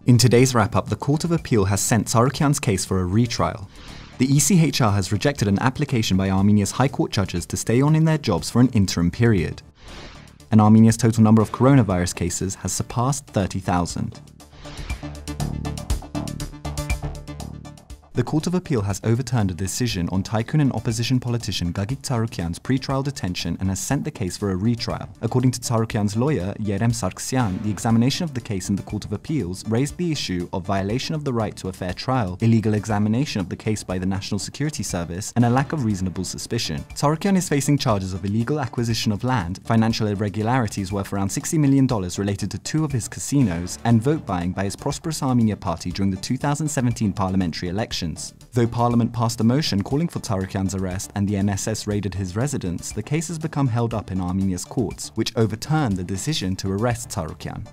In today's wrap-up, the Court of Appeal has sent Tsarukyan's case for a retrial. The ECHR has rejected an application by Armenia's High Court judges to stay on in their jobs for an interim period. And Armenia's total number of coronavirus cases has surpassed 30,000. The Court of Appeal has overturned a decision on tycoon and opposition politician Gagik Tsarukyan's pre-trial detention and has sent the case for a retrial. According to Tsarukyan's lawyer, Tsarukyan, the examination of the case in the Court of Appeals raised the issue of violation of the right to a fair trial, illegal examination of the case by the National Security Service, and a lack of reasonable suspicion. Tsarukyan is facing charges of illegal acquisition of land, financial irregularities worth around $60 million related to 2 of his casinos, and vote buying by his Prosperous Armenia party during the 2017 parliamentary elections. Though Parliament passed a motion calling for Tsarukyan's arrest and the NSS raided his residence, the case has become held up in Armenia's courts, which overturned the decision to arrest Tsarukyan.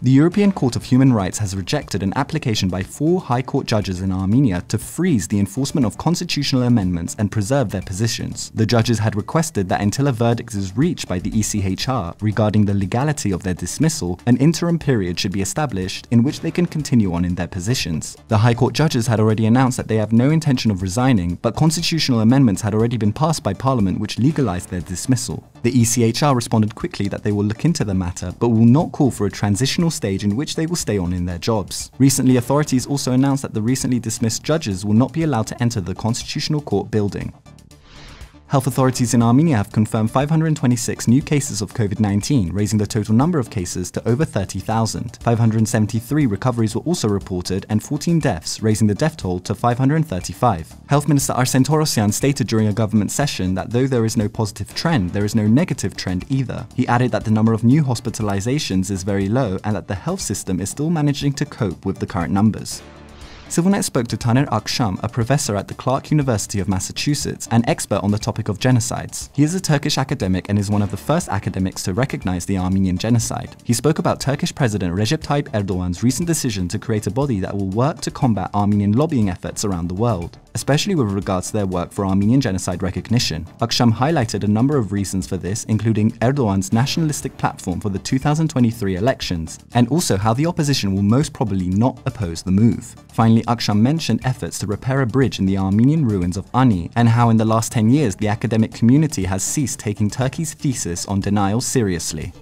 The European Court of Human Rights has rejected an application by 4 High Court judges in Armenia to freeze the enforcement of constitutional amendments and preserve their positions. The judges had requested that until a verdict is reached by the ECHR regarding the legality of their dismissal, an interim period should be established in which they can continue on in their positions. The High Court judges had already announced that they have no intention of resigning, but constitutional amendments had already been passed by Parliament which legalized their dismissal. The ECHR responded quickly that they will look into the matter, but will not call for a transitional stage in which they will stay on in their jobs. Recently, authorities also announced that the recently dismissed judges will not be allowed to enter the Constitutional Court building. Health authorities in Armenia have confirmed 526 new cases of COVID-19, raising the total number of cases to over 30,000. 573 recoveries were also reported and 14 deaths, raising the death toll to 535. Health Minister Vardan Petrosyan stated during a government session that though there is no positive trend, there is no negative trend either. He added that the number of new hospitalizations is very low and that the health system is still managing to cope with the current numbers. ՍիվիլՆեթ spoke to Taner Aksham, a professor at the Clark University of Massachusetts, an expert on the topic of genocides. He is a Turkish academic and is one of the first academics to recognize the Armenian genocide. He spoke about Turkish President Recep Tayyip Erdogan's recent decision to create a body that will work to combat Armenian lobbying efforts around the world, especially with regards to their work for Armenian genocide recognition. Aksham highlighted a number of reasons for this, including Erdogan's nationalistic platform for the 2023 elections, and also how the opposition will most probably not oppose the move. Finally, Aksham mentioned efforts to repair a bridge in the Armenian ruins of Ani, and how in the last 10 years the academic community has ceased taking Turkey's thesis on denial seriously.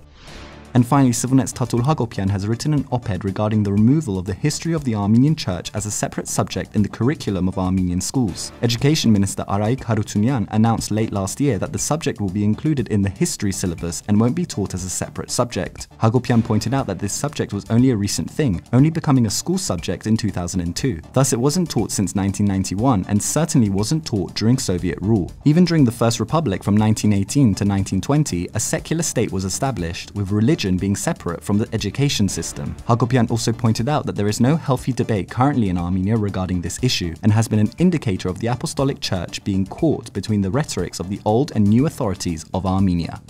And finally, ՍիվիլՆեթ's Tatul Hagopyan has written an op-ed regarding the removal of the history of the Armenian Church as a separate subject in the curriculum of Armenian schools. Education Minister Arayik Harutyunyan announced late last year that the subject will be included in the history syllabus and won't be taught as a separate subject. Hagopyan pointed out that this subject was only a recent thing, only becoming a school subject in 2002. Thus, it wasn't taught since 1991 and certainly wasn't taught during Soviet rule. Even during the First Republic from 1918 to 1920, a secular state was established, with religion being separate from the education system. Hagopyan also pointed out that there is no healthy debate currently in Armenia regarding this issue, and has been an indicator of the Apostolic Church being caught between the rhetorics of the old and new authorities of Armenia.